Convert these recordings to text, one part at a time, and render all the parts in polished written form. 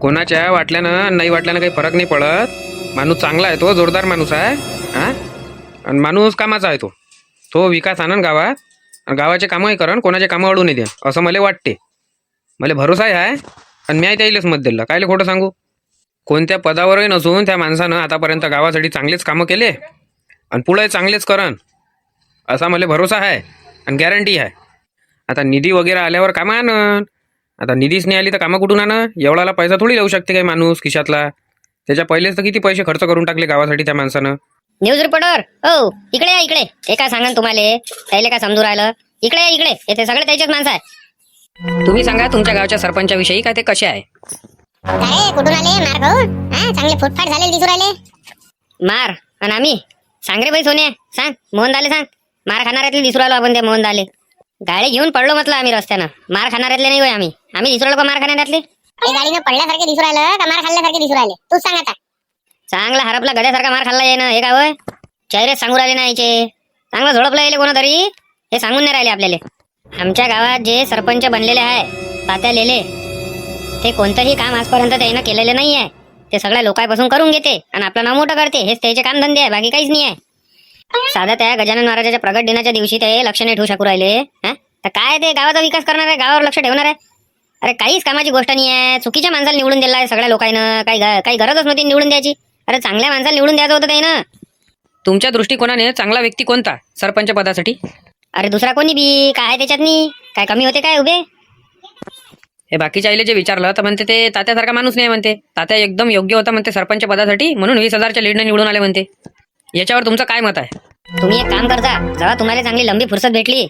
कोणाच्या वाटल्यानं नाही वाटल्यानं काही फरक नाही पडत. माणूस चांगला आहे, तो जोरदार माणूस आहे. हा, आणि माणूस कामाचा आहे. तो विकास आणन गावात, आणि गावाचे कामही करण, कोणाचे कामं अडू नाही देन असं मला वाटते. मला भरोसा आहे. आणि मी त्याईलेच मत दिलं, कायले खोटं सांगू. कोणत्या पदावरही नसून त्या माणसानं आतापर्यंत गावासाठी चांगलेच कामं केले आणि पुढे चांगलेच करण असा मला भरोसा आहे आणि गॅरंटी आहे. आता निधी वगैरे आल्यावर कामं आणन. आता निधीच नाही आली तर कामं कुठून आणन? एवढाला पैसा थोडी लावू शकते काही माणूस खिशातला. त्याच्या पहिलेच तर किती पैसे खर्च करून टाकले गावासाठी त्या माणसानं. न्यूज रिपोर्टर हो, इकडे या इकडे. हे काय सांगा तुम्हाला, त्याला काय समजू राहिलं? इकडे या इकडे, येथे सगळे त्याचेच माणसं आहे. तुम्ही सांगा तुमच्या गावच्या सरपंचाविषयी काय ते कसे आहे? काय कुठून आले मार भाऊ? हा, चांगले फुटफाट झालेले दिसू राहिले. मार आणि आम्ही सांग रे बाई सोने, सांग. मोहन दाले सांग. मार खाणाऱ्यातले दिसू राहिलो आपण. ते मोहन दाले गाडी घेऊन पडलो म्हटलं आम्ही रस्त्यानं. मार खाणाऱ्यातले नाही होय आम्ही दिसू राहिलो का मार खाणाऱ्यातले? हे गाडीनं पडल्यासारखे दिसू राहिलं का मार खाल्ल्यासारखे दिसू राहिले? तूच सांग आता. चांगला हरपला गड्यासारखा मार खाल्ला आहे ना. हे काय होय? चेहरे सांगू राहिले ना याचे. चांगलं झोडपलं येईल कोणतरी, हे सांगून नाही राहिले आपल्याला. आमच्या गावात जे सरपंच बनलेले आहे तात्या लेले, ते कोणतंही काम आजपर्यंत त्यानं केलेलं नाही आहे. ते सगळ्या लोकांपासून करून घेते आणि आपलं नाव मोठं करते. हेच त्याचे काम धंदे आहे, बाकी काहीच नाही आहे. साधा त्या गजानन महाराजाच्या प्रगट दिनाच्या दिवशी ते लक्ष नाही ठेवू शकू राहिले. हा, तर काय ते गावाचा विकास करणार आहे, गावावर लक्ष ठेवणार आहे? अरे काहीच कामाची गोष्ट नाही आहे. चुकीच्या माणसाला निवडून दिला आहे सगळ्या लोकांना. काही गरजच नव्हती निवडून द्यायची. अरे चांगल्या माणसाला निवडून द्यायचं होतं त्यानं. तुमच्या दृष्टिकोनाने चांगला व्यक्ती कोणता सरपंच पदासाठी? अरे दुसरा कोणी बी काय त्याच्यात नाही, काय कमी होते काय उभे? हे बाकीच्या आईले जे विचारलं तर म्हणते ते तात्यासारखा माणूस नाही म्हणते. तात्या एकदम योग्य होता म्हणते सरपंच पदासाठी, म्हणून 20,000च्या लीडने निवडून आले म्हणते. याच्यावर तुमचं काय मत आहे? तुम्ही एक काम करता, जेव्हा तुम्हाला चांगली लंबी फुरसत भेटली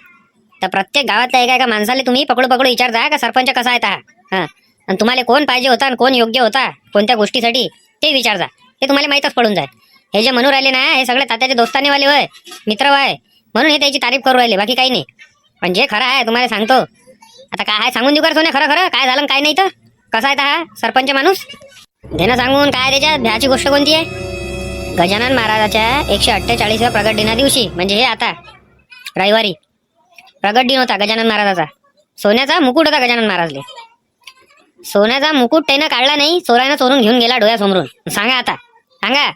तर प्रत्येक गावातल्या एका माणसाला तुम्ही पकडू विचारता का सरपंच कसा आहे हा. आणि तुम्हाला कोण पाहिजे होता आणि कोण योग्य होता कोणत्या गोष्टीसाठी ते विचारता. ते तुम्हाला माहीतच पडून जाईल. हे जे म्हणू राहिले ना, हे सगळे तात्याचे दोस्ताने वाले होय, मित्र होय, म्हणून हे त्याची तारीफ करू राहिले, बाकी काही नाही. पण जे खरं आहे तुम्हाला सांगतो. आता काय आहे सांगून देऊ कर सोने, खरं खरं काय झालं काय नाही तर कसा आहे हा सरपंच माणूस? देणं सांगून काय त्याच्यात भ्याची गोष्ट कोणती आहे? गजानन महाराजाच्या 148व्या प्रगट दिना दिवशी, म्हणजे हे आता रविवारी प्रगट दिन होता गजानन महाराजाचा. सोन्याचा मुकुट होता गजानन महाराजले. सोन्याचा मुकुट त्यानं काढला नाही, चोरानं चोरून घेऊन गेला डोळ्यासमोरून. सांगा आता, सांगा.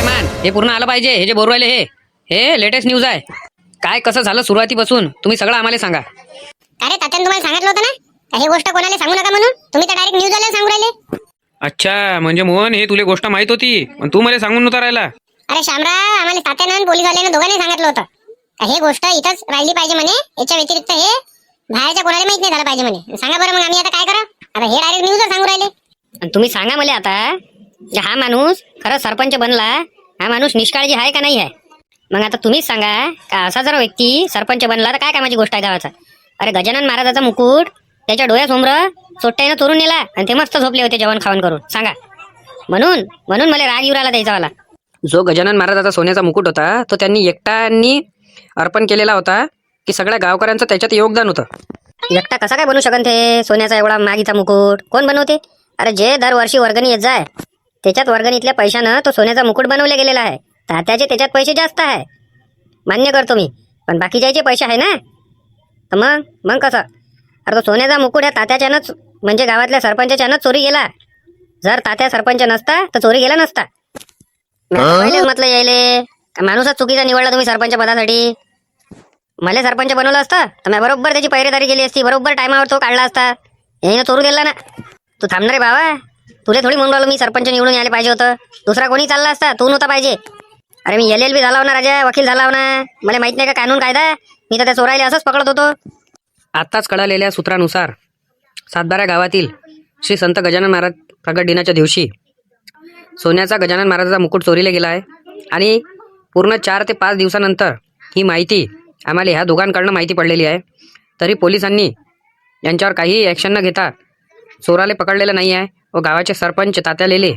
मान हे पूर्ण आलं पाहिजे. हे जे बोलू राहिले हे लेटेस्ट न्यूज आहे. काय कसं झालं सुरुवातीपासून तुम्ही सगळं आम्हाला सांगा. अरे तात्यानं तुम्हाला सांगितलं होतं ना, हे गोष्ट कोणाला सांगू नका म्हणून. तुम्ही तर डायरेक्ट न्यूज आल्या सांगू राहिले. अच्छा, म्हणजे मोहन हे तुला गोष्ट माहित होती पण तू मला सांगून नव्हता राहिला. अरे शामराव, आम्हाला तात्यानं आणि पोलीसवाल्यानं दोघांनी सांगितलं होतं हे गोष्ट इथंच राहिली पाहिजे म्हणे. याच्या व्यतिरिक्त हे बाहेरच्या कोणाला माहित नाही झालं पाहिजे म्हणे. सांगा बरं मग आम्ही आता काय करा? आता हे डायरेक्ट न्यूजवर सांगू राहिले. आणि तुम्ही सांगा मला आता, हा माणूस खरं सरपंच बनला, हा माणूस निष्काळजी आहे का नाही आहे? मग आता तुम्हीच सांगा का असा जर व्यक्ती सरपंच बनला तर काय कामाची गोष्ट आहे गावाचा? अरे गजानन महाराजाचा मुकुट त्याच्या डोळ्यासमोर चोट्ट्यानं चोरून नेला आणि ते मस्त झोपले होते जेवण खावण करून. सांगा. म्हणून मला राग येऊ राहिला त्याचावाला. जो गजानन महाराजाचा सोन्याचा मुकुट होता तो त्यांनी एकट्यानी अर्पण केलेला होता की सगळ्या गावकऱ्यांचं त्याच्यात योगदान होतं? एकटा कसा काय बनवू शकन ते सोन्याचा एवढा मागीचा मुकुट? कोण बनवते? अरे जे दरवर्षी वर्गणी येत जाय त्याच्यात वर्गणीतल्या पैशानं तो सोन्याचा मुकुट बनवला गेलेला आहे. तात्याचे त्याच्यात पैसे जास्त आहे, मान्य करतो मी, पण बाकीच्याचे पैसे आहे ना. तर मग कसं? अरे तो सोन्याचा मुकुट ह्या तात्याच्यानंच, म्हणजे गावातल्या सरपंचाच्यानंच चोरी गेला. जर तात्या सरपंच नसता तर चोरी गेला नसता. पहिलेच म्हटलं यायले का माणूसच चुकीचा निवडला तुम्ही सरपंच पदासाठी. मला सरपंच बनवलं असतं तर मी बरोबर त्याची पहिरेदारी केली असती, बरोबर टायमावर तो काढला असता. याने चोरू गेला ना. तू थांबणार रे बाबा, तुला थोडी म्हणून राहिलो मी सरपंच निवडून यायला पाहिजे होतं. दुसरा कोणी चालला असता, तू नव्हता पाहिजे. अरे मी LLB झाला होणार राजा, वकील झाला होणार. मला माहित नाही का कानून कायदा? मी तर त्या चोरायला असंच पकडत होतो. आत्ताच कळालेल्या सूत्रानुसार सातबारा गावातील श्री संत गजानन महाराज प्रगट दिनाच्या दिवशी सोन्याचा गजानन महाराजाचा मुकुट चोरीला गेला आहे. आणि पूर्ण 4 ते 5 दिवसानंतर ही माहिती आम्हाला ह्या दोघांकडनं माहिती पडलेली आहे. तरी पोलिसांनी यांच्यावर काही ॲक्शन न घेता चोराले पकडलेलं नाही आहे. व गावाचे सरपंच तात्या लेले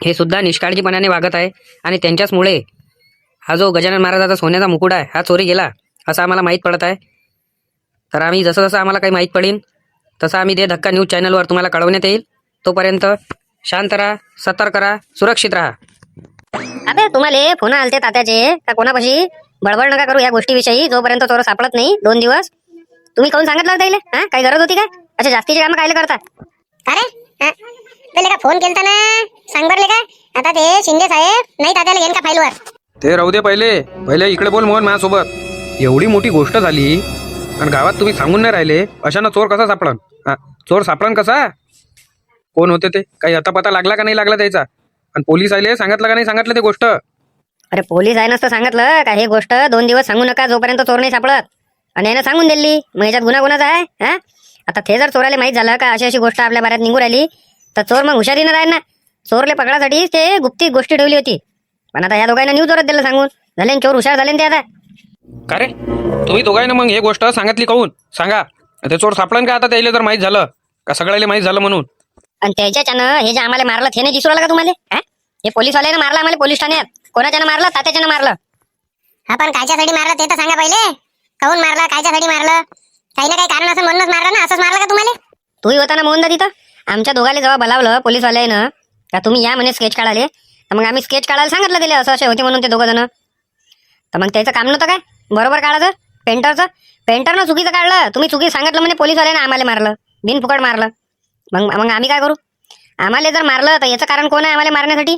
हे सुद्धा निष्काळजीपणाने वागत आहे. आणि त्यांच्याचमुळे हा जो गजानन महाराजाचा सोन्याचा मुकुट आहे हा चोरी गेला असं आम्हाला माहीत पडत आहे. तर आम्ही जसं आम्हाला काही माहीत पडेल तसं आम्ही दे धक्का न्यूज चॅनलवर तुम्हाला कळवण्यात येईल. तोपर्यंत शांत राहा, सतर्क राहा, सुरक्षित राहा. अबे तुम्हाला फोन आलते तात्याचे का कोणापाशी? बडबड नका करू या गोष्टीविषयी जोपर्यंत चोर सापडत नाही 2 दिवस. तुम्ही कोण सांगितलं त्याला? काही गरज होती का? अच्छा, जास्तीचे कामं कायले करता? अरे आपल्याला का फोन केलता ना, सांग बरले का. आता ते शिंदे साहेब नाही तात्याला घेऊन का फाईलवर. ते राहू दे, पहिले इकडे बोल मोहन माझ्यासोबत. एवढी मोठी गोष्ट झाली आणि गावात तुम्ही सांगून नाही राहिले, अशानं चोर कसा सापडन? चोर सापडन कसा? कोण होते ते? काही आता पता लागला का नाही लागला त्याचा? आणि पोलीस आले, सांगितलं का नाही सांगितलं ते गोष्ट? अरे पोलीस आहे नसतं सांगितलं का हे गोष्ट 2 दिवस सांगू नका जोपर्यंत चोर नाही सापडत. आणि यानं सांगून दिली, मग याच्यात गुन्हा कोणाचा आहे? हा, आता ते जर चोराला माहित झालं का अशी गोष्ट आपल्या बाऱ्यात निघू राहिली, तर चोर मग हुशारीनं राहील ना. चोरले पकडासाठी ते गुप्ती गोष्टी ठेवली होती. पण आता ह्या दोघांना न्यूज वरच दिलं सांगून, झाले चोर हुशार झाले ते आता. का रे, तुम्ही दोघांना मग हे गोष्ट सांगितली काहून? सांगा, ते चोर सापडन का आता त्याला जर माहित झालं का सगळ्याला माहित झालं म्हणून? आणि त्याच्यानं हे जे आम्हाला मारलं ते नाही दिसू राहिलं का तुम्हाला? हा, हे पोलीसवाल्यानं मारलं आम्हाला पोलीस ठाण्यात. कोणाच्यानं मारलं? तात्याच्यानं मारलं. हा, पण कायच्यासाठी मारलं ते तर सांगा पहिले. काहून मारलं, कायच्यासाठी मारलं? काही ना काही कारण असं म्हणूनच मारलं ना, असंच मारलं का तुम्हाला? तूही होता ना मोहनदा तिथं. आमच्या दोघाला जेव्हा बोलावलं पोलीसवाल्यानं का तुम्ही या म्हणे स्केच काढाले, तर मग आम्ही स्केच काढायला सांगितलं दिले असं असे होते म्हणून ते दोघं जण. तर मग त्याचं काम नव्हतं काय बरोबर काढायचं? पेंटरनं चुकीचं काढलं. तुम्ही चुकी सांगितलं म्हणे पोलीसवाल्यानं आम्हाला मारलं, बिनफुकट मारलं. मग आम्ही काय करू? आम्हाला जर मारलं तर याचं कारण कोण आहे आम्हाला मारण्यासाठी?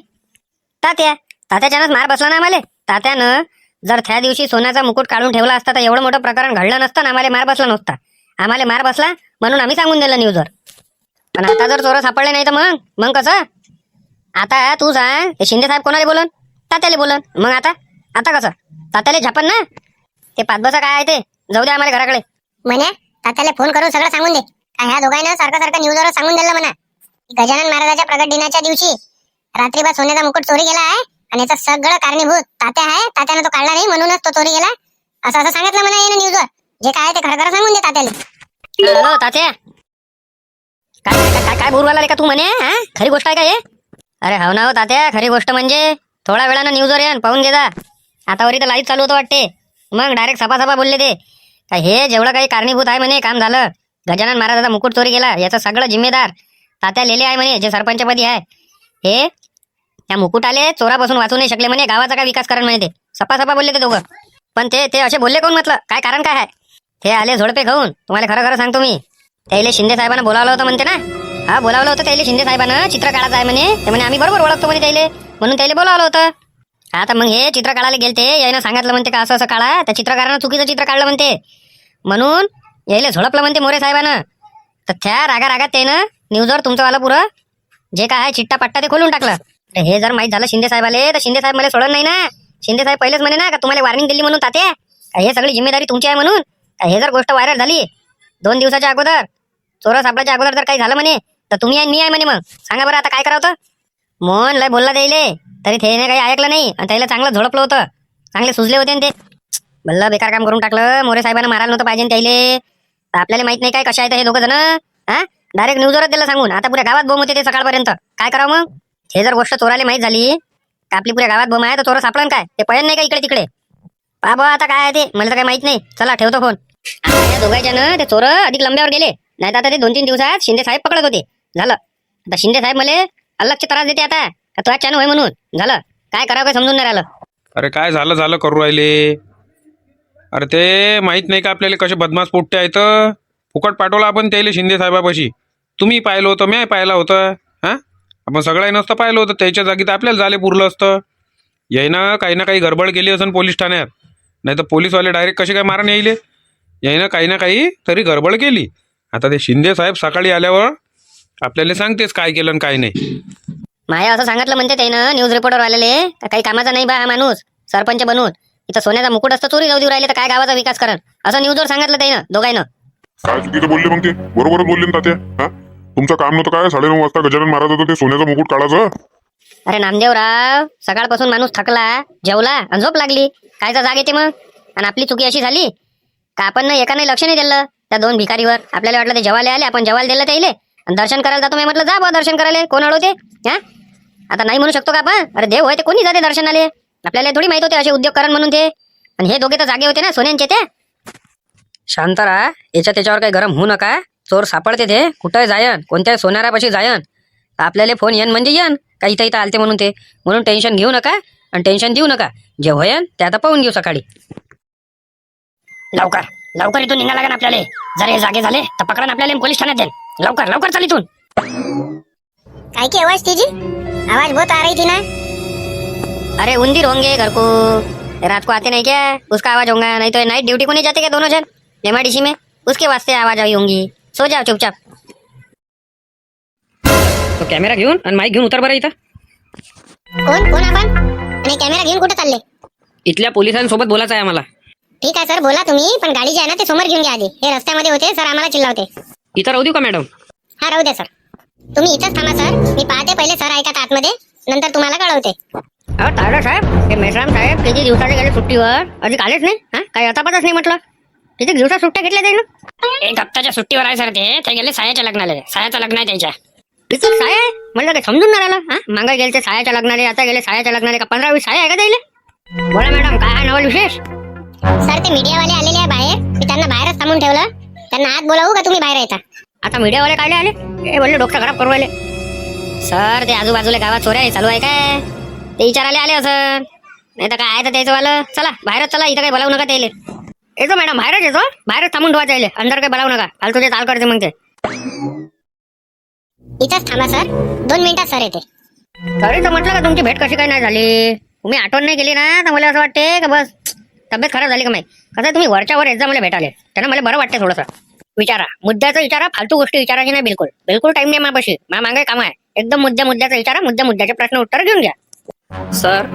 तात्याच्यानंच मार बसला ना आम्हाला. तात्यानं जर त्या दिवशी सोन्याचा मुकुट काढून ठेवला असता तर एवढं मोठं प्रकरण घडलं नसतं ना, आम्हाला मार बसला नसता. आम्हाला मार बसला म्हणून आम्ही सांगून दिलं न्यूजवर. पण आता जर चोर सापडले नाही तर मग कसं? आता तू सांग, हे शिंदे साहेब कोणाला बोलन? तात्याला बोलन. मग आता कसं? तात्याला झापन ना. ते पाचबसा काय आहे ते जाऊ दे आम्हाला घराकडे. म्हणे तात्याला फोन करून सगळं सांगून दे. का ह्या दोघांना सारखं न्यूजवर सांगून दिलं म्हणा, गजानन महाराजाच्या प्रगट दिनाच्या दिवशी रात्रीभर सोन्याचा मुकुट चोरी गेला आहे आणि याचं सगळं कारणीभूत तात्या आहे. तात्यानं तो काढला नाही म्हणूनच तो चोरी गेला, असं सांगितलं म्हणा यानं न्यूजवर. जे काय ते खरं सांगून दे तात्याला. हॅलो तात्या, काय बोलू राहिला का तू म्हणे? हा, खरी गोष्ट आहे का हे? अरे हो ना हो तात्या, खरी गोष्ट म्हणजे थोड्या वेळानं न्यूजवर येऊन पाहून घे जा. आतावरी तर लाईव्ह चालू होतं वाटते. मग डायरेक्ट सपा बोलले ते का हे जेवढं काही कारणीभूत आहे म्हणे काम झालं, गजानन महाराजाचा मुकुट चोरी गेला याचा सगळं जिम्मेदार तात्या लेले आहे म्हणे, जे सरपंचपदी आहे. हे त्या मुकुट आले चोरापासून वाचू नाही शकले म्हणे, गावाचा काय विकास करण म्हणे ते. सपा बोलले ते दोघं. पण ते असे बोलले कोण म्हटलं? काय कारण काय आहे? ते आले झोडपे खाऊन. तुम्हाला खरं सांगतो मी, त्याला शिंदे साहेबांना बोलावलं होतं म्हणते ना. हा, बोलावलं होतं त्याला शिंदे साहेबांना. चित्र काढायचं आहे म्हणे. ते म्हणे आम्ही बरोबर ओळखतो म्हणे त्याला, म्हणून त्याला बोलावलं होतं. आता मग हे चित्र काढायला गेलते, यायनं सांगितलं म्हणते का असं काढा. त्या चित्रकारानं चुकीचं चित्र काढलं म्हणते, म्हणून यायला झोडपलं म्हणते मोरे साहेबानं. तर त्या रागात त्यानं न्यूजवर तुमचं वाला पुरं जे काय आहे चिट्टा पट्टा ते खोलून टाकलं. हे जर माहित झालं शिंदे साहेबाले तर शिंदे साहेब मला सोडत नाही ना. शिंदे साहेब पहिलेच म्हणे ना का तुम्हाला वॉर्निंग दिली म्हणून तात्या, हे सगळी जिम्मेदारी तुमची आहे म्हणून. हे जर गोष्ट व्हायरल झाली 2 दिवसाच्या अगोदर, चोरा सापडाच्या अगोदर जर काही झालं म्हणे तर तुम्ही आहे मी आहे म्हणे. मग सांगा बरं आता काय करावं होतं? मोहन लय बोलला द्यायले तरी त्याने काही ऐकलं नाही आणि त्याला चांगलं झोडपलं होतं. चांगले सुजले होते ते. भल्ला बेकार काम करून टाकलं. मोरे साहेबांना मारायला नव्हतं पाहिजे त्याले. तर आपल्याला माहित नाही काय कशा आहेत हे दोघं जण. हा, डायरेक्ट न्यूजवरच दिलं सांगून. आता पुऱ्या गावात बोंब होते ते सकाळपर्यंत. काय करावं मग? हे जर गोष्ट चोराला माहित झाली का आपली पुऱ्या गावात बोंब आहे तर चोर सापडन काय? ते पळण नाही का इकडे तिकडे? बाबा आता काय आहे ते मला तर काही माहित नाही. चला ठेवतो फोन. या दोघांच्यानं ते चोर अधिक लंब्यावर गेले. नाही तर आता ते 2-3 दिवसात शिंदे साहेब पकडत होते. झालं आता शिंदे साहेब मला अलगचे त्रास देते आता का तुझ्या चानू होय म्हणून. झालं काय करावं काय समजून नाही राहिलं. अरे काय झालं करू राहिले? अरे ते माहित नाही का आपल्याला कसे बदमाश पोट्टे आहेत? फुकट पाठवला आपण त्याला शिंदे साहेबापाशी. तुम्ही पाहिलं होतं, मी पाहिलं होतं. हा, आपण सगळ्यांनी नसतं पाहिलं होतं. त्याच्या जागी तर आपल्याला झाले पुरलं असतं. यायनं काही ना काही गडबड केली असेल पोलीस ठाण्यात. नाही तर पोलीसवाले डायरेक्ट कसे काय मारण येईल? यायनं काही ना काही तरी गडबड केली. आता ते शिंदे साहेब सकाळी आल्यावर आपल्याला सांगतेच काय केलं आणि काय नाही. माया असं सांगितलं म्हणते त्यानं न्यूज रिपोर्टर आलेले काही कामाचा नाही बा हा माणूस सरपंच बनून. इथं सोन्याचा मुकुट असतं चोरी जाऊ देऊ राहिले तर काय गावाचा विकास करण, असं न्यूजवर सांगितलं त्यानं दोघांना. काय चुकीचं बोलले मग ते? बरोबरच बोलले ना तात्या. हा, तुमचं काम नव्हतं काय 9:30 वाजता गजानन महाराज होतं ते सोन्याचा मुकुट काढायचं? अरे नामदेवराव, सकाळपासून माणूस थकला, जेवला आणि झोप लागली. कायचा जाग येते मग? आणि आपली चुकी अशी झाली का आपण एकाने लक्ष नाही दिलं त्या 2 भिकारीवर. आपल्याला वाटलं ते जेवायला आले, आपण जेवायला दिलं त्याइले आणि दर्शन करायला जातो. मी म्हटलं जा बा दर्शन करायला, कोण अडवते? हा, आता नाही म्हणू शकतो का आपण? अरे देव होय ते कोणी जाते दर्शनाले? आपल्याला थोडी माहित होते असे उद्योग करण म्हणून ते. आणि हे दोघे तर जागे होते ना सोन्यांचे ते. शांत राहा, याच्या त्याच्यावर काही गरम होऊ नका. चोर सापडते ते कुठं जायन, कोणत्या सोनारापाशी जायन, आपल्याला फोन येन म्हणजे येन का इथं आलते म्हणून ते. म्हणून टेन्शन घेऊ नका आणि टेन्शन देऊ नका. जे होयन ते आता पाहून घेऊ सकाळी. लवकर इथून निघा लागेल आपल्याला. जर हे जागे झाले तर पकडून आपल्याला पोलीस ठाण्यात जाईल. लवकर चल इथून. काय की आवाज थी जी? आवाज बहुत आ रही थी ना। अरे उंदीर होंगे घर को, रात को आते नहीं क्या, उसका आवाज होगा। नहीं तो नाइट ड्यूटी को नहीं जाते क्या दोनों जन एमआईडीसी में, उसके वास्ते आवाज आई होंगी। सो जाओ चुपचाप। तो कॅमेरा घेऊन आणि माईक घेऊन उतर बरं इथं. कोण कोण आपण आणि कॅमेरा घेऊन कुठे चालले? इथल्या पोलिसांसोबत बोलायचं आहे आम्हाला. ठीक आहे सर, बोला तुम्ही, पण गाडी जी आहे ना ते समोर घेऊन घ्या आधी. हे रस्त्यामध्ये होते सर, आम्हाला चिल्लावते. इथं राहू देऊ का मॅडम? हा राहू द्या सर, तुम्ही इथंच थांबा सर. मी पाहते पहिले सर ऐका आतमध्ये, नंतर तुम्हाला कळवते. अहो तायडा साहेब, हे मेश्राम साहेब किती दिवसाचे गेले सुट्टीवर, अजून आलेच नाही. हा काही अतापतच नाही म्हटलं. किती दिवसात सुट्ट्या घेतल्या जाईल ना? एक हप्त्याच्या सुट्टीवर आहे सर ते गेले सायाच्या लग्नाला. सायाचं लग्न आहे त्याच्या. तिथं साय आहे म्हणलं काही समजून नाही राहिलं. हा मागे गेले ते सायाच्या लग्नाले, आता गेले सायाच्या लग्नाले. का 15-20 साया आहे का त्याला? बोला मॅडम, काय आहे नवल विशेष? सर ते मीडियावाले आलेले आहे बाहेर, मी त्यांना बाहेरच थांबून ठेवलं. त्यांना आत बोलावू का तुम्ही बाहेर येता? आता मीडियावाले काय आले? हे बोलले डोकं खराब करू राहिले. सर ते आजूबाजूला गावात चोऱ्या चालू आहे काय, ते विचारायला आले असं. नाही तर काय आहे तर त्याचं वालं. चला बाहेरच चला, इथं काही बोलावू नका त्याले. येतो मॅडम, बाहेरच येतो. बाहेरच थांबून ठेवा त्याले, अंदर काही बोलावू नका. फालतू ते चाल करते मग ते. इथंच थांबा सर, 2 मिनिटात सर येते. तरी तर म्हटलं का तुमची भेट कशी काय नाही झाली. तुम्ही आठवण नाही केली ना, तर मला असं वाटते का बस तब्येत खराब झाली का माहिती. कसं तुम्ही वरच्या वर एकदा मला भेटाले, त्यानं मला बरं वाटते थोडंसं. विचारा, मुद्द्याचं विचारा, फालतू गोष्टी विचारायची नाही. बिलकुल बिलकुल टाइम नाही माझ्यापाशी. मागे काम आहे. एकदम मुद्द्याचं विचारा, मुद्द्याचे प्रश्न उत्तर घेऊन घ्या. सर,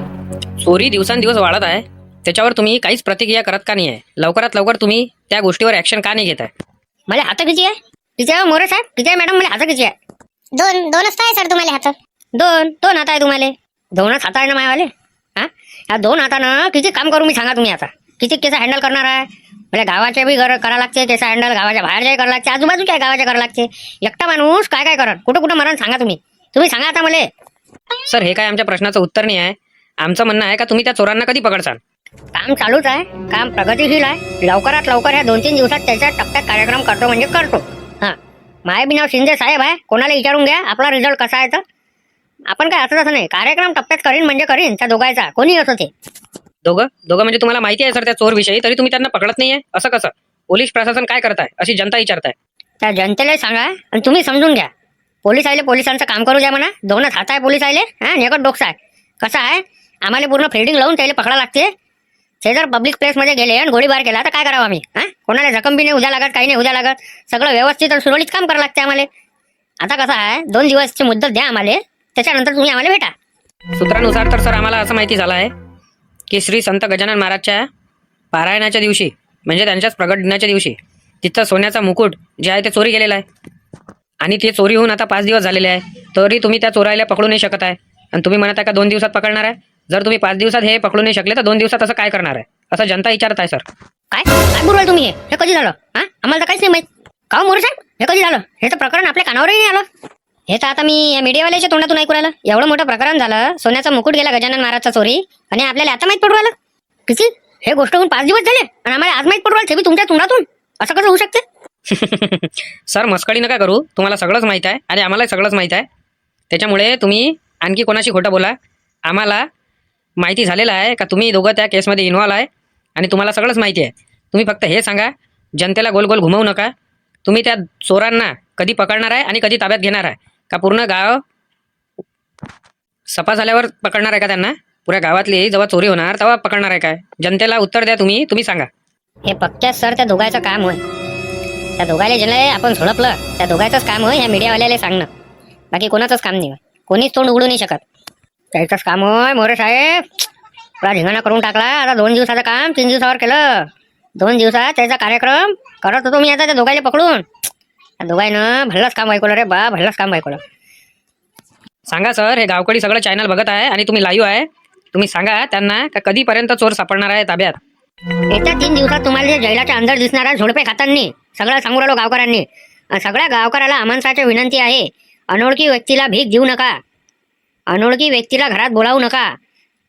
चोरी दिवसांदिवस वाढत आहे, त्याच्यावर तुम्ही काहीच प्रतिक्रिया करत का नाही आहे? लवकरात लवकर तुम्ही त्या गोष्टीवर ऍक्शन का नाही घेत आहे? मला हात किती आहे? किती आहे मोरे साहेब? किती आहे मॅडम? मला हात किती आहे? दोनच आहे सर तुम्हाला हात. दोन हात आहे तुम्हाला? दोनच हात आहे ना मायवाले. हा या 2 हातानं किती काम करू मी सांगा तुम्ही. आता किती केस हँडल करणार आहे? म्हणजे गावाचे बी घर करावं लागते केस हँडल, गावाच्या बाहेरच्याही करावं लागते, आजूबाजूच्या गावाच्या करावं लागते. एकटा माणूस काय काय करत, कुठं मरण सांगा तुम्ही सांगा आता मला. सर, हे काय आमच्या प्रश्नाचं उत्तर नाही आहे. आमचं म्हणणं आहे का तुम्ही त्या चोरांना कधी पकडसाल? काम चालूच आहे, काम प्रगतिशील आहे. लवकरात लवकर ह्या 2-3 दिवसात त्याच्या टप्प्यात कार्यक्रम करतो म्हणजे करतो. हा माय बी नाव शिंदे साहेब आहे, कोणाला विचारून घ्या आपला रिझल्ट कसा आहे तर. आपण काय असं नाही, कार्यक्रम टप्प्यात करीन म्हणजे करीन, त्या दोघायचा कोणी असो ते. दोघं म्हणजे तुम्हाला माहिती आहे सर त्या चोर विषयी, तरी तुम्ही त्यांना पकडत नाहीये असं कसं? पोलीस प्रशासन काय करताय अशी जनता विचारताय. त्या जनतेला सांगा आणि तुम्ही समजून घ्या. पोलीस आले, पोलिसांचं काम करू द्या म्हणा. 2च हात आहे पोलीस आले, हा एकच डोकसा आहे. कसं आहे, आम्हाला पूर्ण फिल्डिंग लावून त्याला पकडा लागते. ते जर पब्लिक प्लेसमध्ये गेले आणि गोळीबार केला तर काय करावं आम्ही? हा कोणाला जखम बी नाही उद्या लागत, काही नाही उद्या लागत. सगळं व्यवस्थित आणि सुरळीत काम करावं लागते आम्हाला. आता कसं आहे, 2 दिवसची मुद्दत द्या आम्हाला, त्याच्यानंतर तुम्ही आम्हाला भेटा. सूत्रानुसार तर सर आम्हाला असं माहिती झालं आहे की श्री संत गजानन महाराजच्या पारायणाच्या दिवशी, म्हणजे त्यांच्याच प्रगट दिनाच्या दिवशी, तिथं सोन्याचा मुकुट जे आहे ते चोरी गेलेला आहे. आणि ते चोरी होऊन आता 5 दिवस झालेले आहे, तरी तुम्ही त्या चोरायला पकडू नाही शकत आहे. आणि तुम्ही म्हणत आहे का 2 दिवसात पकडणार आहे? जर तुम्ही 5 दिवसात हे पकडू नाही शकले तर 2 दिवसात असं काय करणार आहे, असं जनता विचारत आहे सर. काय बोलू तुम्ही? हे कधी झालं? हा आम्हाला तर काहीच नाही माहित. का मोरे साहेब, हे कधी झालं? हे तर प्रकरण आपल्या कानावरही नाही आलं. हे तर आता मी या मीडियावाल्याच्या तोंडातून ऐकू राहिलं. एवढं मोठं प्रकरण झालं, सोन्याचा मुकुट गेला गजानन महाराजचा चोरी, आणि आपल्याला आता माहित पडू राहिलं. किती हे गोष्ट होऊन 5 दिवस झाले आणि आम्हाला आज माहित पडू राहिलं, ते बी तुमच्या तोंडातून. असं कसं होऊ शकते? सर, मस्कडी नका करू. तुम्हाला सगळंच माहीत आहे आणि आम्हालाही सगळंच माहीत आहे. त्याच्यामुळे तुम्ही आणखी कोणाशी खोटं बोला. आम्हाला माहिती झालेलं आहे का तुम्ही दोघं त्या केसमध्ये इन्व्हॉल्व आहे आणि तुम्हाला सगळंच माहिती आहे. तुम्ही फक्त हे सांगा, जनतेला गोल गोल घुमवू नका. तुम्ही त्या चोरांना कधी पकडणार आहे आणि कधी ताब्यात घेणार आहे? का पूर्ण गाव सफा झाल्यावर पकडणार आहे का त्यांना? पुऱ्या गावातली जेव्हा चोरी होणार तेव्हा पकडणार आहे काय? जनतेला उत्तर द्या तुम्ही सांगा. हे पक्क्या सर त्या दोघांचं काम होय. त्या दोघायला ज्याला आपण झोडपलं त्या दोघांचंच काम होय ह्या मीडियावाल्याला सांगणं. बाकी कोणाचंच काम नाही होय. कोणीच तोंड उघडू नाही शकत. त्याचंच काम होय मोरे साहेब. पुरा धिंगाणा करून टाकला. आता 2 दिवसाचं काम 3 दिवसावर केलं. 2 दिवसात त्याचा कार्यक्रम करत होतो मी आता त्या दोघायला पकडून. त्या दोघांनं भल्लाच काम ऐकवलं रे बा, भल्लाच काम ऐकवलं. सांगा सर, हे गावकडी सगळं चॅनल बघत आहे आणि तुम्ही लाईव्ह आहे. तुम्ही सांगा त्यांना का कधीपर्यंत चोर सापडणार आहे ताब्यात? येत्या 3 दिवसात तुम्हाला जे जैलाच्या अंदर दिसणारा झोडपे खातांनी सगळं सांगू राहिलो गावकऱ्यांनी. सगळ्या गावकऱ्याला आमंत्रणाची विनंती आहे, अनोळखी व्यक्तीला भीक देऊ नका, अनोळखी व्यक्तीला घरात बोलावू नका,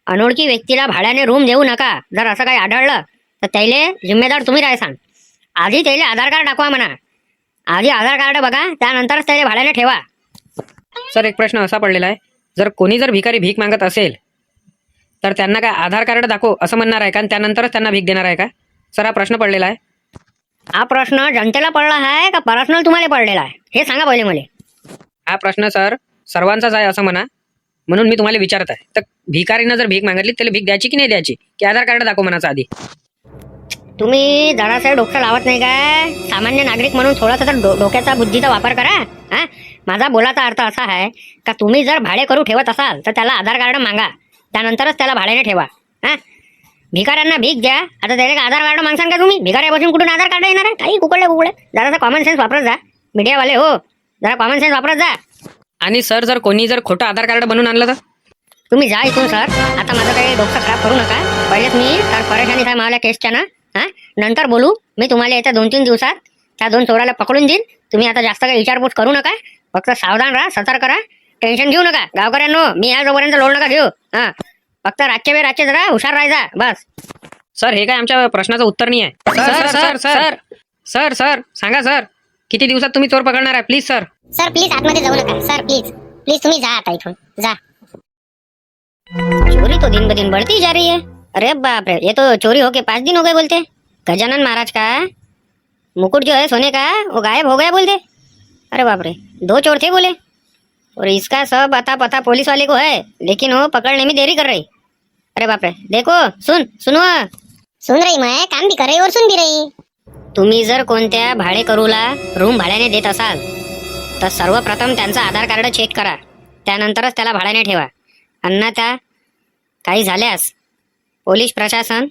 अनोळखी व्यक्तीला भाड्याने रूम देऊ नका. जर असं काही आढळलं तर त्याले जिम्मेदार तुम्ही राहायसान. आधी त्याला आधार कार्ड दाखवा म्हणा. आधी आधार कार्ड बघा, त्यानंतरच त्याला भाड्याने ठेवा. सर, एक प्रश्न असा पडलेला आहे, जर कोणी जर भिकारी भीक मागत असेल तर त्यांना काय आधार कार्ड दाखव असं म्हणणार आहे का आणि त्यानंतरच त्यांना भीक देणार आहे का? सर, हा प्रश्न पडलेला आहे. हा प्रश्न जनतेला पडला आहे का पर्सनल तुम्हाला पडलेला आहे हे सांगा पहिले मला. हा प्रश्न सर सर्वांचाच आहे असं म्हणा, म्हणून मी तुम्हाला विचारत आहे. तर भिकारीनं जर भीक मागितली त्याला भीक द्यायची की नाही द्यायची, की आधार कार्ड दाखव म्हणायचं आधी. तुम्ही जरासं डोकं लावत नाही काय? सामान्य नागरिक म्हणून थोडासा तर डोक्याचा बुद्धीचा वापर करा. हा, माझा बोलाचा अर्थ असा आहे का तुम्ही जर भाडे करू ठेवत असाल तर त्याला आधार कार्ड मागा, त्यानंतरच त्याला भाड्याने ठेवा. हा, भिकाऱ्यांना भीक द्या, आता त्याला का आधार कार्ड मागसान का तुम्ही? भिकाऱ्यापासून कुठून आधार कार्ड येणार आहे? काही कुकडले जरासा कॉमन सेन्स वापरत जा मीडियावाले हो, जरा कॉमन सेन्स वापरत जा. आणि सर जर कोणी जर खोटं आधार कार्ड बनवून आणलं तर? तुम्ही जा इथून सर. आता माझं काही डोकं खराब करू नका. पहिलेच मी तर परेशानी आहे मला केसच्या ना. हा, नंतर बोलू. मी तुम्हाला येत्या 2-3 दिवसात त्या 2 चोराला पकडून देईन. तुम्ही आता जास्त काही विचारपूस करू नका, फक्त सावधान राहा, सतर्क राहा, टेन्शन घेऊ नका गावकऱ्यांनो. मी या जोपर्यंत लोड नका घेऊ. हा, फक्त रातचे जरा हुशार राहायचा बस. सर हे काय आमच्या प्रश्नाचं उत्तर नाही आहे. Sir sir sir sir sir सांगा सर, किती दिवसात तुम्ही चोर पकडणार आहे? Please sir. सर प्लीज आतमध्ये जाऊ नका सर, प्लीज प्लीज तुम्ही जा आता इथून जा. चोरी तो दिन ब दिन बढ़ती जा रही है. अरे बाप रे, ये तो चोरी होके 5 दिन हो गए बोलते. गजानन महाराज का मुकुट जो है सोने का वो गायब हो गया बोलते. अरे बाप रे, 2 चोर थे बोले, और इसका सब अता पता पुलिस वाले को है, लेकिन वो पकड़ने में देरी कर रही. अरे बाप रे, देखो सुनो. सुन रही मैं, काम भी कर रही और सुन भी रही. तुम्ही जर कोणत्या भाडेकरूला रूम भाड्याने देत असाल तर सर्वप्रथम त्यांचा आधार कार्ड चेक करा, त्यानंतरच त्याला भाड्याने ठेवा. अन्यथा काही झाल्यास पोलीस प्रशासन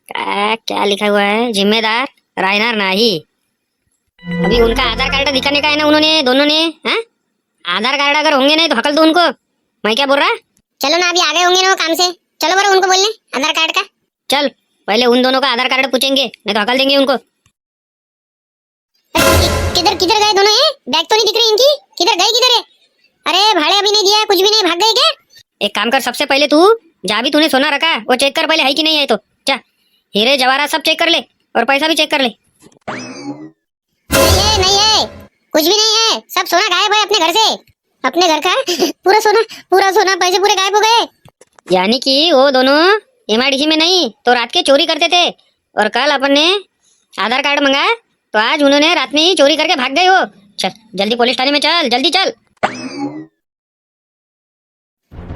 क्या लिखा हुआ है, जिम्मेदार रहना नहीं. अभी उनका आधार कार्ड दिखाने का है ना उन्होंने दोनों ने. हाँ, आधार कार्ड अगर होंगे नहीं तो हकल दो उनको. मैं क्या बोल रहा? चलो ना, अभी आ गए होंगे ना वो काम से. चलो बरो उनको बोलने आधार कार्ड का. चल, पहले उन दोनों का आधार कार्ड पूछेंगे, नहीं तो हकल देंगे उनको. किधर किधर गए दोनों? ये बैग तो नहीं दिख रही इनकी. किधर गए किधर है? अरे भाड़े अभी नहीं दिया, कुछ भी नहीं, भाग गए क्या? एक काम कर, सबसे पहले तू जहाँ भी तूने सोना रखा वो चेक कर पहले, है कि नहीं है. तो जा, हीरे जवाहरात सब चेक कर ले और पैसा भी चेक कर ले. नहीं है, कुछ भी नहीं है. सब सोना गायब है अपने घर से. अपने घर का पूरा सोना पैसे पूरे गायब हो गए. यानी कि वो दोनों MIDC में नहीं तो रात के चोरी करते थे, और कल अपन ने आधार कार्ड मंगाया तो आज उन्होंने रात में ही चोरी करके भाग गए हो. चल जल्दी पुलिस थाने में चल, जल्दी चल.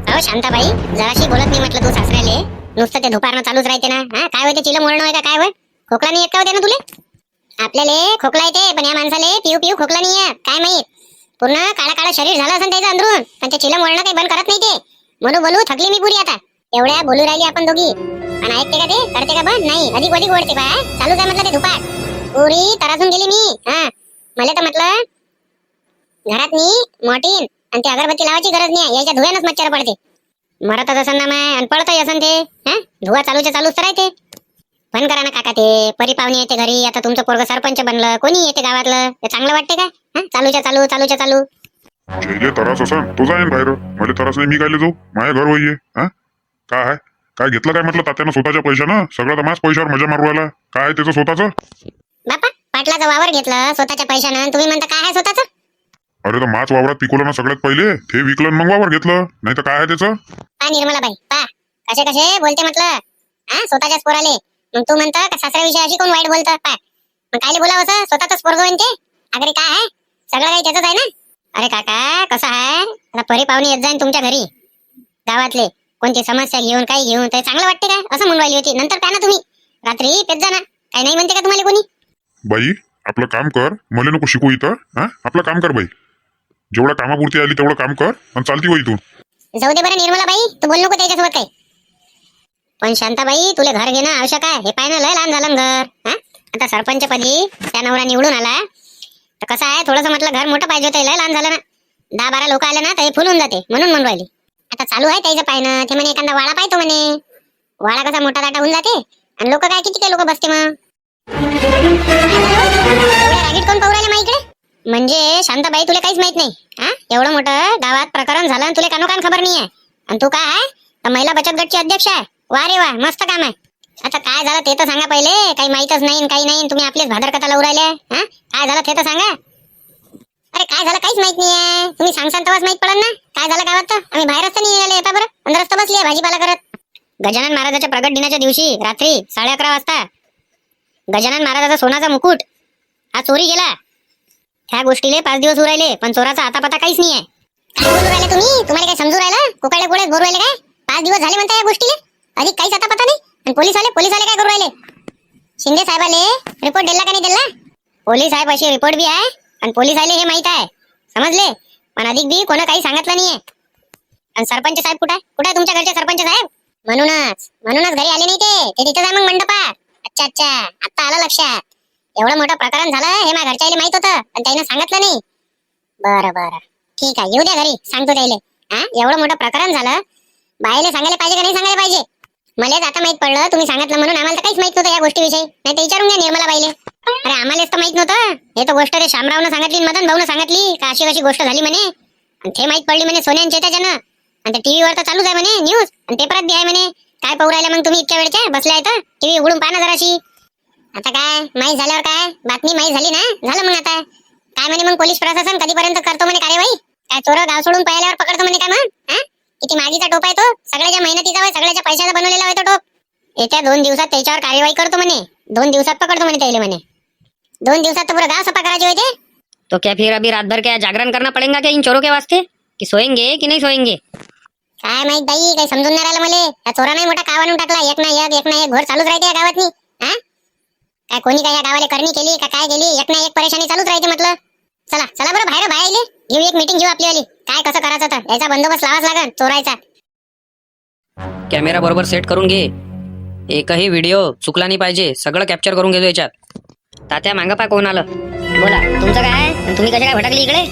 अहो शांताबाई, जराशी बोलत नाही म्हटलं तू सासऱ्याले. नुसतं ते धुपारणं चालूच राहते ना. हा, काय होय ते चिलं मोडणं होय का काय होय? खोकला नाही येत का होते ना तुले? आपल्याला खोकला येते, पण या माणसाले पिऊ खोकला नाही येत. काय माहित, पूर्ण काळा शरीर झालं असं त्याचं अंदरून, पण ते चिलं मोडणं काही बंद करत नाही ते. बोलू थकली मी पुरी आता. एवढ्या बोलू राहिली आपण दोघी, पण ऐकते का ते? करते का बंद? नाही, अधिक ओढते पाय. चालूच आहे म्हटलं ते धुपाट. पुरी तरासून गेली मी. हा, मला तर म्हटलं घरात मी मॉर्टिन आणि ते अगरबत्ती लावायची गरज नाही, याच्या धुव्यानच मच्छर पडते. मरतच असन ना माय, आणि पडतही असन ते. हा, धुवा चालूच तर राहते. पण करा ना काका, ते परी पाहुणे येते घरी. आता तुमचं पोरग सरपंच बनलं, कोणी येते गावातलं, ते चांगलं वाटते का? हा, चालूच्या चालू. जेले तरास असन तो जाईन बाहेर. मला तरास नाही, मी कायले जाऊ? माझ्या घर होईये. हा, काय आहे? काय घेतलं काय म्हटलं तात्यानं स्वतःच्या पैशानं? सगळं तर माझ्याच पैशावर मजा मारू राहिला. काय आहे त्याचं स्वतःचं? बापा, पाटलाचं वावर घेतलं स्वतःच्या पैशानं, तुम्ही म्हणता काय आहे स्वतःचं? अरे तर माच वावरात पिकवलं ना सगळ्यात पहिले, ते विकलं मग वावर घेतलं. नाही तर काय आहे त्याचं? पा निर्मलाबाई, पा कसे बोलते म्हटलं. हा, स्वतःच्याच पोराले. मग तू म्हणता का सासऱ्याविषयी अशी कोण वाईट बोलतं? पा, मग कायले बोलावं असं? स्वतःच पोरग होईन ते. अगरे काय आहे, सगळं काही त्याचंच आहे ना. अरे काका, कसं आहे, आता परी पाहुणे येत जाईन तुमच्या घरी गावातले, कोणती समस्या घेऊन काही घेऊन, ते चांगलं वाटते काय? असं म्हणून राहिली होती. नंतर काय ना तुम्ही रात्री पेत जा ना. काही नाही म्हणते का तुम्हाला कोणी? बाई आपलं काम कर, मला नको शिकू इथं. हा, आपलं काम कर बाई. जेवढा कामापुरती आली तेवढं काम कर आणि चालती बाई तू. जाऊ दे बरं निर्मलाबाई, तू बोल नको त्याच्यासोबत काही. पण शांताबाई, तुला घर घेणं आवश्यक आहे. हे पाय ना, लय लहान झालं घर. हा, आता सरपंच पदी त्या नवरा निवडून आला तर कसं आहे, थोडंसं म्हटलं घर मोठं पाहिजे होतं. लय लहान झालं ना. 10-12 लोक आले ना तर हे फुलून जाते, म्हणून राहिली. आता चालू आहे त्याचं पायनं. ते म्हणे एखादा वाळा पाहतो म्हणे. वाळा कसा मोठा दाटा होऊन जाते, आणि लोक काय किती काय लोक बसते मग. रागीट कोण पाहू राहिले माईकडे? म्हणजे शांताबाई, तुला काहीच माहित नाही. हा, एवढं मोठं गावात प्रकरण झालं, तुला कानोकान खबर नाही आहे. आणि तू काय तर महिला बचत गटची अध्यक्ष आहे. वा रे वा, मस्त काम आहे. आता काय झालं ते तर सांगा पहिले. काही माहीतच नाही, काही नाही, तुम्ही आपलेच भादर कथा लावू राहिले. हा, काय झालं ते तर सांगा. अरे काय झालं काहीच माहित नाहीये. तुम्ही सांगसान तेव्हाच माहित पडल ना काय झालं गावात. तर आम्ही बाहेरच तर नाही निघाले. येता बरं अंदरच तर बसली भाजीपाला करत. गजानन महाराजाच्या प्रगट दिनाच्या दिवशी रात्री 11:30 वाजता गजानन महाराजाचा सोनाचा मुकुट हा चोरी गेला. ह्या गोष्टीले 5 दिवस उरायले, पण चोराचा आता पता काहीच नाहीये. काय बोलू राहिले तुम्ही? तुम्हाला काय समजू राहिलं? कुकडे कुठे बोलू राहिले काय? 5 दिवस झाले म्हणता या गोष्टीले, अधिक काहीच आता पता नाही. आणि पोलीसवाले काय करू राहिले? शिंदे साहेबाले रिपोर्ट दिला का नाही दिला? पोलीस साहेब अशी रिपोर्ट बी आहे आणि पोलिसाले हे माहित आहे, समजले? पण अधिक बी कोणा काही सांगितलं नाहीये. आणि सरपंच साहेब कुठे तुमच्या घरचे सरपंच साहेब? म्हणूनच घरी आले नाही ते तिथं आहे मग मंडपात. अच्छा आता आलं लक्षात. एवढं मोठं प्रकरण झालं हे माझ्या घरच्याला माहित होतं पण त्याने सांगितलं नाही. बरं ठीक आहे, येऊ द्या घरी, सांगतो त्याले. एवढं मोठं प्रकरण झालं, बाईले सांगायला पाहिजे का नाही सांगायला पाहिजे? मलाच आता माहित पडलं तुम्ही सांगितलं म्हणून. आम्हाला तर काहीच माहित नव्हतं या गोष्टीविषयी. नाही तर विचारून घ्या निर्मला बाईले. अरे आम्हालाच तर माहित नव्हतं. हे तर गोष्ट ते शामरावनं सांगितली, मदन भाऊनं सांगितली का अशी कशी गोष्ट झाली म्हणे. आणि ते माहित पडली म्हणे सोन्याच्या त्याच्यानं. आणि ते टीव्हीवर तर चालूच आहे म्हणे न्यूज, आणि पेपरात बी आहे म्हणे. काय पाहू राहिल्या मग तुम्ही इतक्या वेळच्या बसलाय तर? टीव्ही उघडून पाहा ना जराशी. आता काय माहित झाल्यावर काय बातमी माहित झाली ना, झालं मग आता काय म्हणे. मग पोलीस प्रशासन कधीपर्यंत करतो म्हणे कार्यवाही? काय चोर गाव सोडून पळाल्यावर पकडतो म्हणे काय मग? किती मागीचा टोप आहे तो, सगळ्याच्या मेहनतीचा आहे, सगळ्याच्या पैशाचा बनवलेला आहे तो टोप. येत्या 2 दिवसात त्याच्यावर कार्यवाही करतो म्हणे. 2 दिवसात पकडतो म्हणे त्याला म्हणे. 2 दिवसात तर पुरं गाव सफा करायचे होते. तो क्या फिर अभी रात भर क्या जागरण करना पड़ेगा क्या इन चोरों के वास्ते, कि सोएंगे कि नहीं सोएंगे? काय माहित बाई, काही समजून नाही राहिलं मला. या चोराने मोठा काव आणून टाकला. एक ना एक घोर चालूच राहते या गावातनी. काय कोणी काय या गावाला करणी केली का काय केली, एक ना एक परेशानी चालूच राहते म्हटलं. चला बरं बाहेर आले, घेऊ एक मीटिंग घेऊ आपली वाली. काय कसं करायचं तर याचा बंदोबस्त लावाच लागेल चोरायचा. कॅमेरा बरोबर सेट करून घे. एकही व्हिडिओ चुकला नाही पाहिजे. सगळं कॅप्चर करून घेतो याच्यात. तात्या मागं पा कोण आलं? बोला तुमचं काय? आणि तुम्ही कशा काय भटकली इकडे?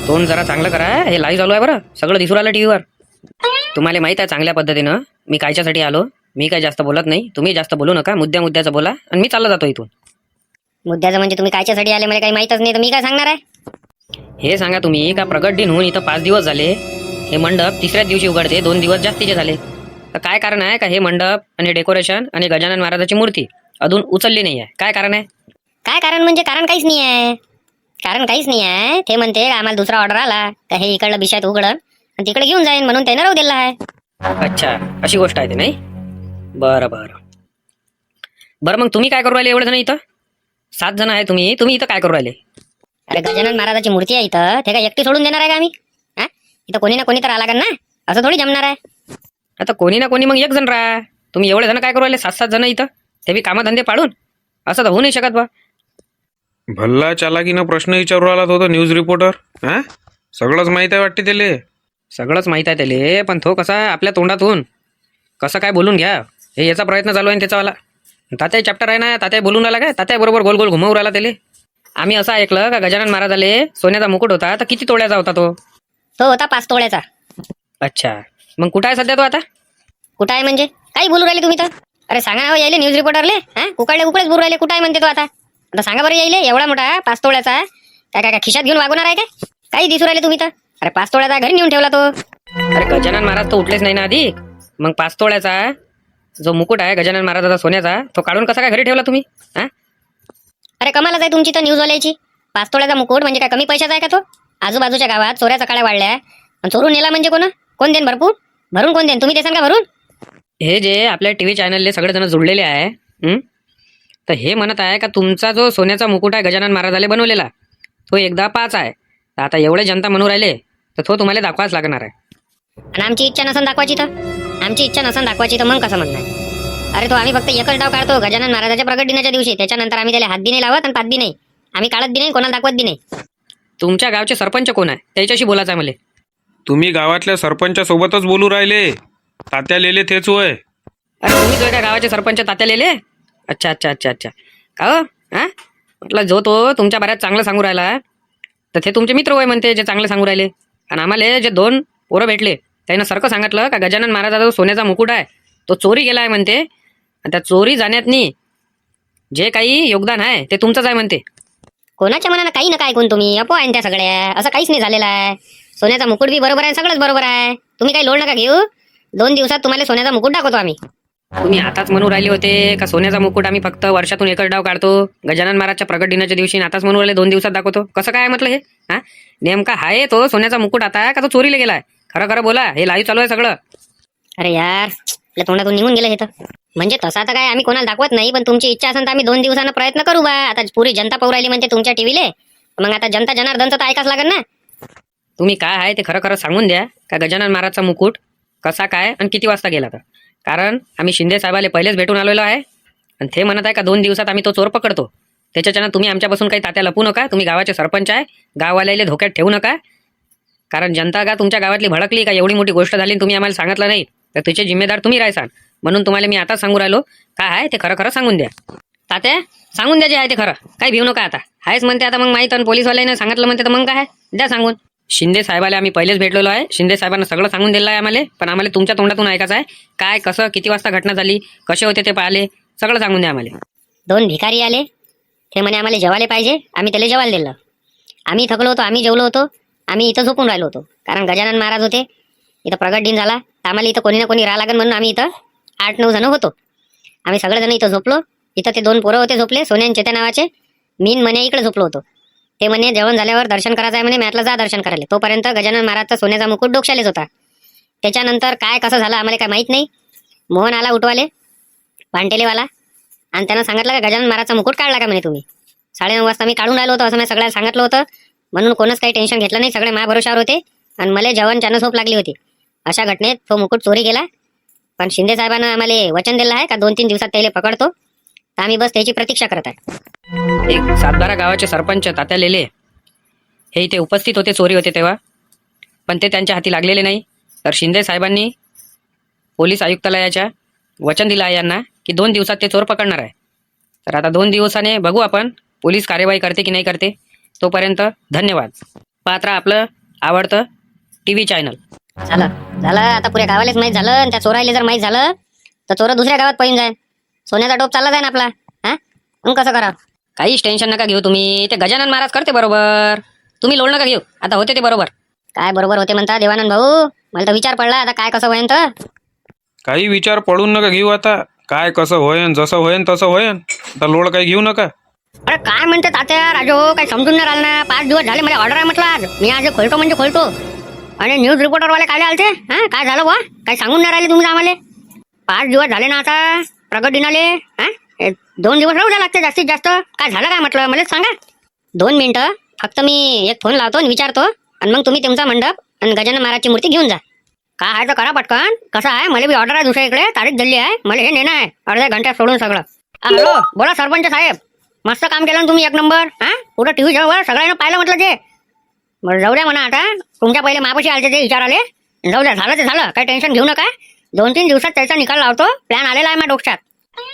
तोंड जरा चांगलं करा. हे लाईव्ह चालू आहे बरं, सगळं दिसू राहिलं टीव्हीवर. तुम्हाला माहित आहे चांगल्या पद्धतीनं मी कायच्यासाठी आलो. मी काय जास्त बोलत नाही, तुम्ही जास्त बोलू नका. मुद्द्याचं बोला आणि मी चालला जातो इथून. मुद्द्याचं म्हणजे तुम्ही कायच्यासाठी आले मला काही माहितच नाही, तर मी काय सांगणार आहे? हे सांगा तुम्ही का प्रगट दिन होऊन इथं 5 दिवस झाले, हे मंडप 3ऱ्याच दिवशी उघडते, 2 दिवस जास्तीचे झाले. तर काय कारण आहे का हे मंडप आणि डेकोरेशन आणि गजानन महाराजाची मूर्ती अजून उचलली नाही आहे? काय कारण आहे? काय कारण म्हणजे कारण काहीच नाही आहे. कारण काहीच नाही आहे. ते म्हणते आम्हाला दुसरा ऑर्डर आला का हे इकडलं बिशात उघडन आणि तिकडे घेऊन जाईन म्हणून त्यानं राहू दिला आहे. अच्छा, अशी गोष्ट आहे ते नाही? बरं मग तुम्ही काय करू राहिले एवढे जण इथं? 7 जण आहे तुम्ही इथं काय करू राहिले? अरे गजानन महाराजाची मूर्ती आहे इथं, ते काय एकटी सोडून देणार आहे का आम्ही? इथं कोणी ना कोणी तर आला का ना, असं थोडी जमणार आहे. आता कोणी ना कोणी मग एक जण राहा. तुम्ही एवढे जण काय करू राहिले? 7 जण इथं, ते बी कामधंदे पाडून? असं तर होऊ नाही शकत बा. भल्ला चालाकीनं प्रश्न विचारू आला तो न्यूज रिपोर्टर. सगळंच माहित आहे वाटते त्याले. सगळंच माहित आहे त्याले, पण तो कसा आपल्या तोंडातून कसं काय बोलून घ्या हे याचा प्रयत्न चालू आहे त्याचावाला. तात्या चॅप्टर आहे ना, तात्या बोलून राहिला काय? तात्या बरोबर गोल गोल घुमवू राहिला त्याले. आम्ही असं ऐकलं का गजानन महाराजाले सोन्याचा मुकुट होता, तर किती तोळ्याचा होता तो? तो होता 5 तोळ्याचा. अच्छा, मग कुठं आहे सध्या तो आता? कुठं आहे म्हणजे काही बोलू राहिले तुम्ही तर? अरे सांगा ना यायले न्यूज रिपोर्टरले. कुकडेच बोलू राहिले. कुठं आहे म्हणते तो आता सांगा बरं यायले. एवढा मोठा 5 तोळ्याचा काय खिशात घेऊन वागवणार आहे काय? काही दिसू राहिले तुम्ही तर. अरे 5 तोळ्याचा घरी नेऊन ठेवला तो. अरे गजानन महाराज तो उठलेच नाही ना आधी, मग 5 तोळ्याचा जो मुकुट आहे गजानन महाराजाचा सोन्याचा, तो काढून कसा काय घरी ठेवला तुम्ही? अरे कमालच आहे तुमची तर न्यूजवाल्याची. 5 तोळ्याचा मुकुट म्हणजे काय कमी पैशाचा आहे का तो? आजूबाजूच्या गावात चोऱ्या काळ्या वाढल्या आणि चोरून नेला म्हणजे कोण देन? भरून कोण देन? तुम्ही देसान का भरून? हे जे आपल्या टीव्ही चॅनलले सगळेजण जुळलेले आहे, तर हे म्हणत आहे का तुमचा जो सोन्याचा मुकुट आहे गजानन महाराजाला बनवलेला, तो एकदा 5 आहे. तर आता एवढे जनता म्हणू राहिले तर तो तुम्हाला दाखवाच लागणार आहे. आणि आमची इच्छा नसन दाखवायची तर मग कसं म्हणणार? अरे तो आम्ही फक्त एकच डाव काढतो गजानन महाराजाच्या प्रगट दिनाच्या दिवशी. त्याच्यानंतर आम्ही त्याला हात बी नाही लावत आणि पात बी नाही. आम्ही काढत बी नाही, कोणाला दाखवत बी नाही. तुमच्या गावचे सरपंच कोण आहे त्याच्याशी बोलायचं आहे मला. तुम्ही गावातल्या सरपंचासोबतच बोलू राहिले. तात्या लेले तेच होय. अरे तुम्ही जो एका गावाचे सरपंच तात्या लेले? अच्छा का हो? म्हटलं जो तो तुमच्या बऱ्याच चांगलं सांगू राहिला, तर ते तुमचे मित्र होय म्हणते जे चांगले सांगू राहिले. आणि आम्हाला जे 2 पोरं भेटले त्यानं सारखं सांगितलं का गजानन महाराजाचा जो सोन्याचा मुकुट आहे तो चोरी गेला आहे म्हणते, आणि त्या चोरी जाण्यातनी जे काही योगदान आहे ते तुमचंच आहे म्हणते. कोणाच्या मनानं काही ना काय कोण तुम्ही अपो आहे त्या सगळ्या. असं काहीच नाही झालेलं आहे. सोन्याचा मुकुट बी बरोबर आहे, सगळंच बरोबर आहे. तुम्ही काही लोड नका घेऊ. 2 दिवसात तुम्हाला सोन्याचा मुकुट दाखवतो आम्ही. तुम्ही आताच म्हणू राहिले होते का सोन्याचा मुकुट आम्ही फक्त वर्षातून एकच डाव काढतो गजानन महाराजच्या प्रगट दिनाच्या दिवशी, आताच म्हणू राहिले 2 दिवसात दाखवतो. कसं काय म्हटलं हे? नेमका आहे तो सोन्याचा मुकुट आता का तो चोरीला गेलाय? खरं बोला, हे लाईव्ह चालू आहे सगळं. अरे यार आपल्या तोंडातून निघून गेलं हे तर. म्हणजे तसा तर काय आम्ही कोणाला दाखवत नाही, पण तुमची इच्छा असेल तर आम्ही 2 दिवसानं प्रयत्न करू बा. आता पुरी जनता पाहू राहिली म्हणते तुमच्या टीव्हीले, मग आता जनता जनार्दनचं तर ऐकाच लागेल ना. तुम्ही काय आहे ते खरं खरं सांगून द्या का गजानन महाराजचा मुकुट कसा काय आणि किती वाजता गेला तर. कारण आम्ही शिंदे साहेबाला पहिलेच भेटून आलेलो आहे आणि ते म्हणत आहे का 2 दिवसात आम्ही तो चोर पकडतो. त्याच्यानं तुम्ही आमच्यापासून काही तात्या लपू नका. तुम्ही गावाचे सरपंच आहे, गाववाल्याला धोक्यात ठेवू नका. कारण जनता का तुमच्या गावातली भडकली का एवढी मोठी गोष्ट झाली आणि तुम्ही आम्हाला सांगितलं नाही तर त्याचे जिम्मेदार तुम्ही राहायसान. म्हणून तुम्हाला मी आता सांगू राहिलो काय आहे ते खरं खरं सांगून द्या. तात्या सांगून द्या जे आहे ते खरं, काही भिऊ नका. आता आहेच म्हणते आता मग माहीत आणि पोलीसवाल्याने सांगितलं म्हणते तर मग काय द्या सांगून. शिंदे साहेबाला आम्ही पहिलेच भेटलेलो आहे. शिंदे साहेबांना सगळं सांगून दिलं आहे आम्हाला, पण आम्हाला तुमच्या तोंडातून ऐकायचं आहे काय कसं किती वाजता घटना झाली, कसे होते ते पाहिले, सगळं सांगून द्या आम्हाला. 2 भिकारी आले, ते म्हणे आम्हाला जेवायला पाहिजे. आम्ही त्याला जेवायला दिलं. आम्ही थकलो होतो, आम्ही जेवलो होतो. आम्ही इथं झोपून राहिलो होतो कारण गजानन महाराज होते इथं. प्रगट दिन झाला तर आम्हाला इथं कोणी ना कोणी राहा लागेल म्हणून आम्ही इथं 8-9 जण होतो. आम्ही सगळेजण इथं झोपलो. इथं ते 2 पोरं होते झोपले, सोन्या आणि चेत्या नावाचे. मी म्हणे इकडे झोपलो होतो. ते म्हणे जेवण झाल्यावर दर्शन करायचं आहे म्हणे. मॅटला जा दर्शन करायला. तोपर्यंत गजानन महाराजचा सोन्याचा मुकुट डोक्यालेच होता. त्याच्यानंतर काय कसं झालं आम्हाला काय माहित नाही. मोहन आला उठवाले भांटेलेवाला आणि त्यानं सांगितलं का गजानन महाराजचा मुकुट काढला का म्हणे तुम्ही. 9:30 वाजता मी काढून राहिलो होतो असं मी सगळ्याला सांगितलं होतं. म्हणून कोणच काही टेन्शन घेतलं नाही. सगळे माझ्या भरोशावर होते आणि मला जेवण झोप लागली होती. अशा घटनेत तो मुकुट चोरी गेला. पण शिंदे साहेबांना आम्हाला वचन दिलं आहे का 2-3 दिवसात त्याला पकडतो. तर आम्ही बस त्याची प्रतीक्षा करत आहे. एक 7-12 गावाचे सरपंच तात्या लेले हे इथे उपस्थित होते चोरी होते तेव्हा, पण ते त्यांच्या हाती लागलेले नाही. तर शिंदे साहेबांनी पोलीस आयुक्तालयाच्या वचन दिलं आहे यांना की 2 दिवसात ते चोर पकडणार आहे. तर आता 2 दिवसाने बघू आपण पोलीस कार्यवाही करते की नाही करते. तोपर्यंत धन्यवाद. पाहत राहा आपलं आवडतं TV चॅनल. झालं आता पुऱ्या गावालाच माहीत झालं आणि त्या चोरायला जर माहीत झालं तर चोर दुसऱ्या गावात पळून जाईल. सोन्याचा डोप चालला जाईल आपला. हा मग कसं करा. काहीच टेन्शन नका घेऊ तुम्ही. ते गजानन महाराज करते बरोबर. तुम्ही लोड नका घेऊ. आता होते ते बरोबर. काय बरोबर होते म्हणता देवानंद भाऊ. मला तर विचार पडला आता काय कसं होईन तर. काही विचार पडून नका घेऊ. आता काय कसं होईन जसं होईन तसं होईन. आता लोड काही घेऊ नका. अरे काय म्हणते तात्या राजो काही समजून नाही राहिलं ना. 5 दिवस झाले मला ऑर्डर आहे म्हटलं आज. मी आज खोलतो म्हणजे खोलतो. आणि न्यूज रिपोर्टरवाले काय आलते. हा काय झालं बा काही सांगून नाही राहिले तुम्ही आम्हाला. 5 दिवस झाले ना आता प्रगट दिनाले. हा 2 दिवस राहू द्या लागते जास्तीत जास्त. काय झालं काय म्हटलं मला सांगा. 2 मिनिटं फक्त मी एक फोन लावतो आणि विचारतो आणि मग तुम्ही तुमचा मंडप आणि गजानन महाराजची मूर्ती घेऊन जा. काय आहे तर करा पटकन. कसं आहे मला बी ऑर्डर आहे दुसऱ्या इकडे. तारीख दिली आहे मला हे नेणं आहे अर्ध्या घंट्यात सोडून सगळं. हॅलो बोला सरपंच साहेब. मस्त काम केलं ना तुम्ही 1 नंबर. हा पुढं TV जवळ सगळ्यांना पाहिलं म्हटलं ते. बरं जाऊ द्या म्हणा आता. तुमच्या पहिले मापाशी आलते ते विचाराले. जाऊ द्या झालं ते झालं. काही टेन्शन घेऊ नका. 2-3 दिवसात त्याचा निकाल लावतो. प्लॅन आलेला आहे माझ्या डोक्यात.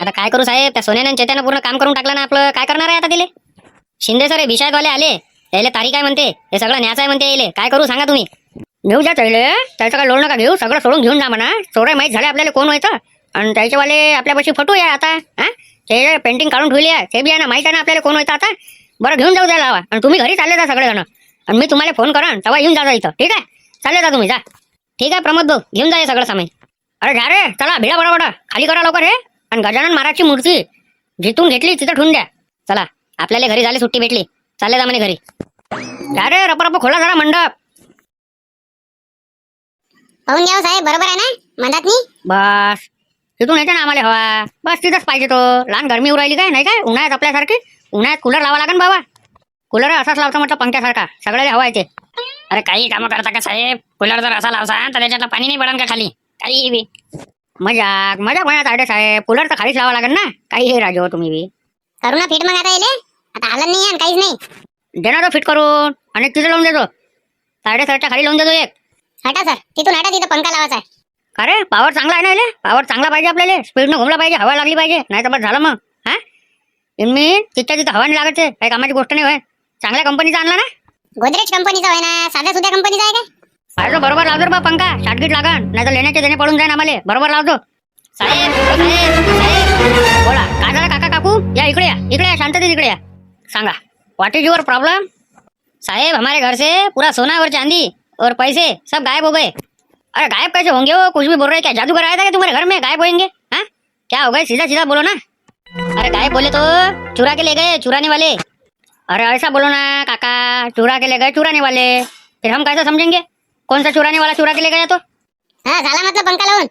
आता काय करू साहेब त्या सोन्याने चेत्यानं पूर्ण काम करून टाकलं ना आपलं. काय करणार आहे आता दिले. शिंदे सर हे विषयातवाले आले. त्याला तारीख आहे म्हणते. हे सगळं न्यायचं आहे म्हणते यायले. काय करू सांगा तुम्ही. घेऊ द्या त्याले. त्याचं काय लोड नका घेऊ. सगळं सोडून घेऊन जा म्हणा. चोराय माहीत झाले आपल्याला कोण व्हायचं. आणि त्याच्यावाले आपल्यापाशी फटू आहे आता. हा ते पेंटिंग काढून ठेवली आहे ते बी आहे ना माहिती आहे ना आपल्याला कोण व्हायचं आता. बरं घेऊन जाऊ द्या लावा. आणि तुम्ही घरी चालले जा सगळेजण आणि मी तुम्हाला फोन करा तेव्हा येऊन जा इथं. ठीक आहे चालले जा तुम्ही जा. ठीक आहे प्रमोद भाऊ घेऊन जा हे सगळं सामान. अरे जा रे चला भिडा बरोबर खाली करा लवकर हे. आणि गजानन महाराजची मूर्ती जिथून घेतली तिथं ठेवून द्या. चला आपल्याला घरी झाली सुट्टी भेटली. चालले जा म्हणे घरी. जा रे रप खोला जरा मंडप. पाहून घ्या हो साहेब बरोबर आहे ना मधात मी. बस तिथून येते ना आम्हाला हवा. बस तिथंच पाहिजे तो. लहान गरमी उरायली काय नाही काय. उन्हाळ्यात आपल्यासारखी उन्हाळ्यात कूलर लावा लागेल बाबा. कूलर असाच लावतो म्हटलं पंख्यासारखा. सगळ्याला हवा येते. अरे काही कामं करता का साहेब. कूलर जर असा लावसा तर त्याच्यातलं पाणी नाही पडन का खाली. काही बी मजाक म्हणत आहे साहेब. कूलर तर खालीच लावा लागेल ना. काही हे राजो तुम्ही बी करू ना फिट मग आता येले. आता आलं नाही आणि काहीच नाही. देणार तो फिट करून आणि तिथे लावून देतो. 7:30च्या खाली लावून देतो एक. हटा सर तिथून हटा तिथं पंखा लावायचा आहे. अरे पॉवर चांगला आहे ना इले. पॉवर चांगला पाहिजे आपल्याला. स्पीडनं घुमला पाहिजे. हवा लागली पाहिजे. नाही तर बस झालं मग. हा मी तिथं हवा नाही लागत. काही कामाची गोष्ट नाही होय. चांगल्या कंपनीचा आणला ना. गोदरेज कंपनीचा आहे ना साध्या सुद्धा कंपनीचा आहे का. पाहिजे बरोबर लावतो रे बा पंखा. शाटगीट लागन नाही तर लेण्याचे देणे पडून जाईन आम्हाला. बरोबर लावतो. साहेब बोला काय झालं काका काकू. या इकडे या शांततेत इकडे या. सांगा व्हाट इज युअर प्रॉब्लम. साहेब हमारे घर से पूरा सोना और चांदी और पैसे सब गायब हो गए. अरे गायब कैसे होंगे वो. कुछ भी बोल रहे क्या जादूगर आया था कि तुम्हारे घर में गायब होंगे. हाँ क्या हो गए सीधा सीधा बोलो ना. अरे गायब बोले तो चुरा के ले गए चुराने वाले. अरे ऐसा बोलो ना काका. चुरा के ले गए चुराने वाले. फिर हम कैसे समझेंगे कौन सा चुराने वाला चुरा के ले गया तो. हा झाला म्हटलं पंखा लावून.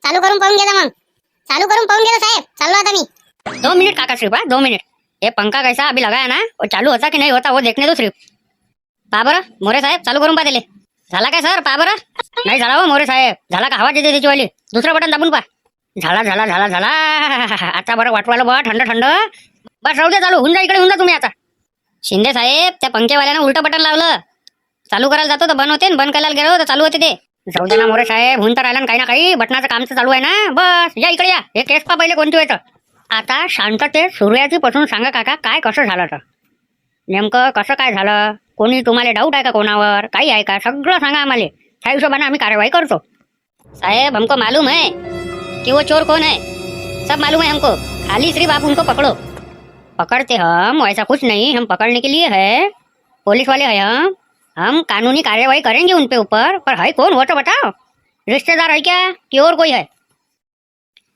चालू करून पाहून घ्या मग. चालू करून पाहून घ्या साहेब. चाललो आता मी. 2 मिनट काका सिर्फ 2 मिनट. ये पंखा कैसा अभी लगाया ना वो चालू होता कि नहीं होता वो देखने दो सिर्फ. पहा बरं मोरे साहेब चालू करून पहा दिले. झाला काय सर? पहा बरं. नाही झाला हो मोरे साहेब. झाला का? हवा येते त्याचीवाली. दुसरं बटन दाबून पहा. झाला झाला झाला झाला. आता बरं वाटवायला बा थंड थंड. बस राहू दे चालू. होऊन जा, इकडे होऊन जा तुम्ही आता. शिंदे साहेब त्या पंखेवाल्यानं उलटं बटन लावलं. चालू करायला जातो तर बंद होते, बंद करायला गेलो तर चालू होते ते. जाऊ दे ना मोरे साहेब. होऊन तर राहिलं ना काही ना काही. बटनाचं काम तर चालू आहे ना. बस या इकडे या. हे केस पहा पहिले कोणती होतं. आता शांततेत सुरुवाती पासून सांगा काका काय कसं झालं तर. नेमकं कसं काय झालं? कोणी तुम्हाला डाऊट आहे का कोणावर? काही आहे का? सगळं सांगा आम्हाला. त्या हिशोबाने आम्ही कार्यवाही करतो. साहेब हमको मालूम है कि वो चोर कौन है. सब मालूम है हमको. खाली सिर्फ आप उनको पकड़ो. पकड़ते हम वैसा कुछ नहीं. हम पकड़ने के लिए है. पुलिस वाले हैं हम कानूनी कार्यवाही करेंगे उन पे ऊपर. पर है कौन वो तो बताओ. रिश्तेदार है क्या कि और कोई है?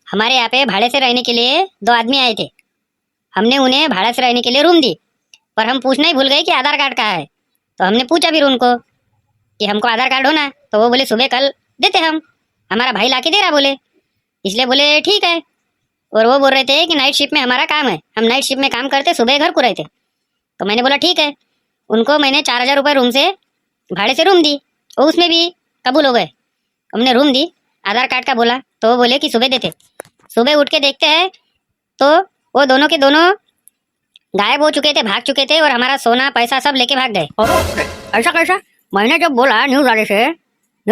हमारे यहाँ पे भाड़े से रहने के लिए 2 आदमी आए थे. हमने उन्हें भाड़ा से रहने के लिए रूम दी. पर हम पूछना ही भूल गए कि आधार कार्ड कहाँ है. तो हमने पूछा फिर उनको कि हमको आधार कार्ड होना. तो वो बोले सुबह कल देते हम. हमारा भाई लाके दे रहा बोले. इसलिए बोले ठीक है. और वो बोल रहे थे कि नाइट शिफ्ट में हमारा काम है. हम नाइट शिफ्ट में काम करते, सुबह घर को रहते. तो मैंने बोला ठीक है. उनको मैंने 4,000 रुपये रूम से भाड़े से रूम दी. और उसमें भी कबूल हो गए. हमने रूम दी. आधार कार्ड का बोला तो वो बोले कि सुबह देते. सुबह उठ के देखते हैं तो वो दोनों के दोनों गायब हो चुके थे, भाग चुके थे. और हमारा सोना पैसा सब लेके भाग गए. ऐसा कैसा? मैंने जब बोला न्यूज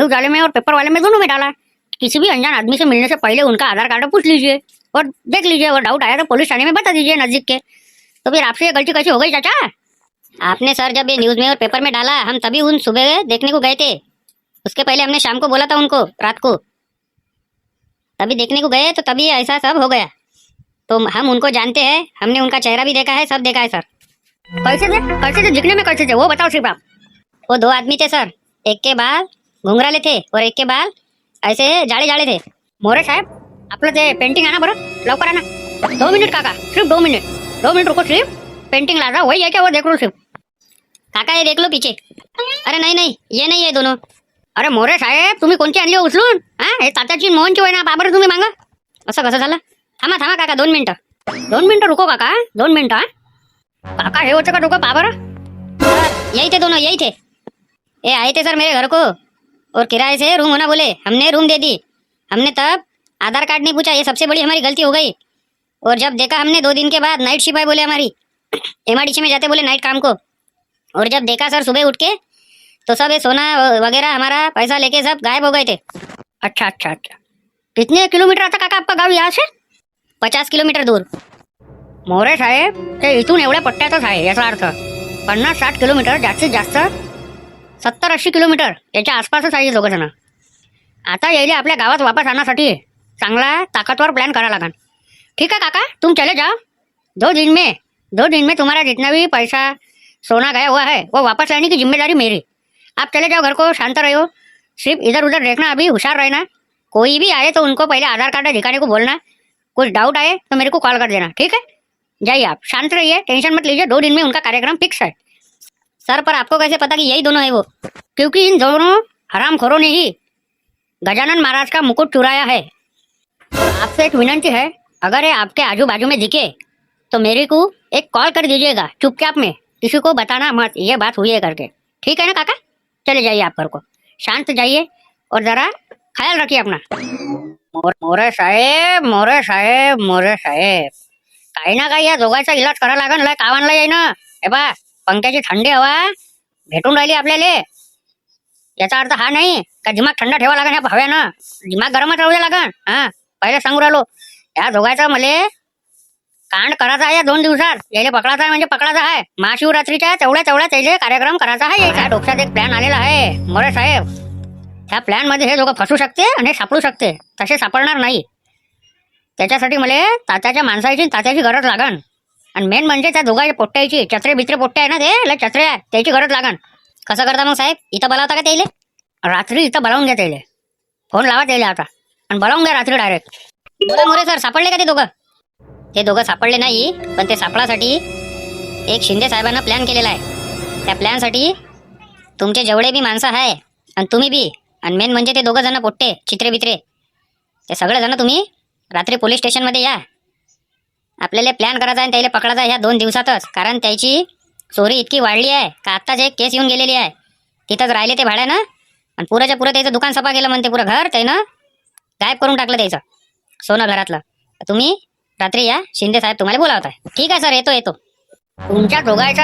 वाले में और पेपर वाले में दोनों में डाला. किसी भी अनजान आदमी से मिलने से पहले उनका आधार कार्ड पूछ लीजिए और देख लीजिए. और डाउट आया तो पुलिस थाने में बता दीजिए नजदीक के. तो फिर आपसे ये गलती कैसी हो गई चाचा? आपने सर जब ये न्यूज में और पेपर में डाला हम तभी उन सुबह देखने को गए थे. उसके पहले हमने शाम को बोला था उनको, रात को. तभी देखने को गए तो तभी ऐसा सब हो गया. तो हम उनको जानते हैं. हमने उनका चेहरा भी देखा है, सब देखा है सर. कैसे थे दिखने में? कैसे थे वो बताओ सिर्फ आप. वो 2 आदमी थे सर. एक के बाल घुंघराले थे और एक के बाल ऐसे जाळे जाळे थे. मोरे साहेब आपलं ते पेंटिंग आणा बरं, लवकर आणा. 2 मिनिट काका, सिर्फ 2 मिनिट. 2 मिनिट रुको. सिर्फ पेंटिंग ला रहा. वही है क्या वो? देख लो सिर्फ. काका ये देख लो पीछे. अरे नहीं ये नहीं है दोनों. अरे मोरे साहेब तुम्ही कोणची आणली हो उचलून? हा हे तात्याची मोहनची होय ना. पहा बरं तुम्ही मागा. असं कसं झालं? थांबा काका 2 मिनिटं. 2 मिनिटं रुको काका. 2 मिनिटं. काका हे होतं का डोकं? पहा बरं. यही थे दोनों, यही थे. ये आए थे सर मेरे घर को और किराए से रूम होना बोले. हमने रूम दे दी. हमने तब आधार कार्ड नहीं पूछा. ये सबसे बड़ी हमारी गलती हो गई. और जब देखा हमने 2 दिन के बाद नाइट शिफ्ट है बोले हमारी. MIDC में जाते बोले नाइट काम को. और जब देखा सर सुबह उठ के तो सब ये सोना वगैरह हमारा पैसा लेके सब गायब हो गए थे. अच्छा. कितने किलोमीटर आता काका आपका गाव यहाँ से? 50 किलोमीटर दूर. मोरे साहेब ते इथून एवढ्या पट्ट्यातच आहे. याचा अर्थ 50-60 किलोमीटर, जास्तीत जास्त 70-80 किलोमीटर याच्या आसपासच आहे दोघं जण. आता यायला आपल्या गावात वापस आणण्यासाठी चांगला ताकदवर प्लॅन करा लागेल. ठीक है काका तुम चले जाओ. 2 दिन में तुम्हारा जितना भी पैसा सोना गया हुआ है वो वापस लाने की जिम्मेदारी मेरी. आप चले जाओ घर को, शांत रहो. सिर्फ इधर उधर देखना, अभी होशियार रहना. कोई भी आए तो उनको पहले आधार कार्ड दिखाने को बोलना. कुछ डाउट आए तो मेरे को कॉल कर देना. ठीक है जाइए आप, शांत रहिए, टेंशन मत लीजिए. 2 दिन में उनका कार्यक्रम फिक्स है. सर पर आपको कैसे पता कि यही दोनों है वो? क्योंकि इन दोनों हरामखोरों ने ही गजानन महाराज का मुकुट चुराया है. आपसे एक विनंती है, अगर ये आपके आजू बाजू में दिखे तो मेरे को एक कॉल कर दीजिएगा चुपचाप में. किसी को बताना मत ये बात हुई है करके. ठीक है ना काका? चले जाइए आप घर को, शांत जाइए और जरा ख्याल रखिए अपना. मोरे साहेब काही ना काही या दोघांचा इलाज करा लागन. लय कावानला येई ना. हे बा पंख्याची थंडी हवा भेटून राहिली आपल्याला. याचा अर्थ हा नाही का दिमाग थंड ठेवा लागन ह्या हव्यानं. दिमाग गरमच राहू द्या लागन. हा पहिले सांगू राहिलो या दोघांचा मले कांड करायचा आहे. या 2 दिवसात यायला पकडायचा आहे म्हणजे पकडायचा आहे. महाशिवरात्रीच्या तेवढ्या त्याचे कार्यक्रम करायचा आहे. याच्या डोक्यात एक प्लॅन आलेला आहे मोरे साहेब. त्या प्लॅन मध्ये हे दोघं फसू शकते आणि सापडू शकते. तसे सापडणार नाही. त्याच्यासाठी मला तात्याच्या माणसाची तात्याची गरज लागन. आणि मेन म्हणजे त्या दोघांच्या पोट्ट्याची चत्रे बित्रे पोट्टे आहे ना ते लय चत्रे आहे त्याची गरज लागन. कसं करता मग साहेब? इथं बोलावता का त्याला? रात्री इथं बोलावून घ्या त्याला. फोन लावा त्याला आता आणि बोलावून घ्या रात्री डायरेक्ट. बोला मोरे सर सापडले का ते दोघं? ते दोघं सापडले नाही, पण ते सापडासाठी एक शिंदे साहेबांना प्लॅन केलेला आहे. त्या प्लॅनसाठी तुमचे जेवढे बी माणसं आहे आणि तुम्ही बी आणि मेन म्हणजे ते दोघं जण पोट्टे चित्रे बित्रे ते सगळे जण तुम्ही रात्री पोलीस स्टेशनमध्ये या. आपल्याला प्लॅन करायचा आहे त्याला पकडायचा ह्या 2 दिवसातच. कारण त्याची चोरी इतकी वाढली आहे का आत्ताच एक केस येऊन गेलेली आहे. तिथंच राहिले ते भाड्यानं आणि पुराच्या पुरं त्याचं दुकान सफा केलं म्हणते. पुरं घर त्यानं गायब करून टाकलं त्याचं सोनं घरातलं. तुम्ही रात्री या, शिंदे साहेब तुम्हाला बोलावताय. ठीक आहे सर, येतो येतो. तुमच्या दोघांचा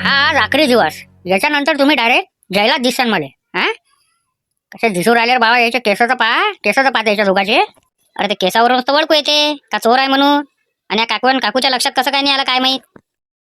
हा राखरी दिवस, याच्यानंतर तुम्ही डायरेक्ट जैलात दिसन मध्ये. हा कसे दिसू राहिले बाबा, याच्या केसाचं पा त्याच्या दोघांचे. अरे ते केसावरून ओळखू येते का चोर आहे म्हणून. आणि या काकूच्या लक्षात कसं काय नाही आलं काय माहित.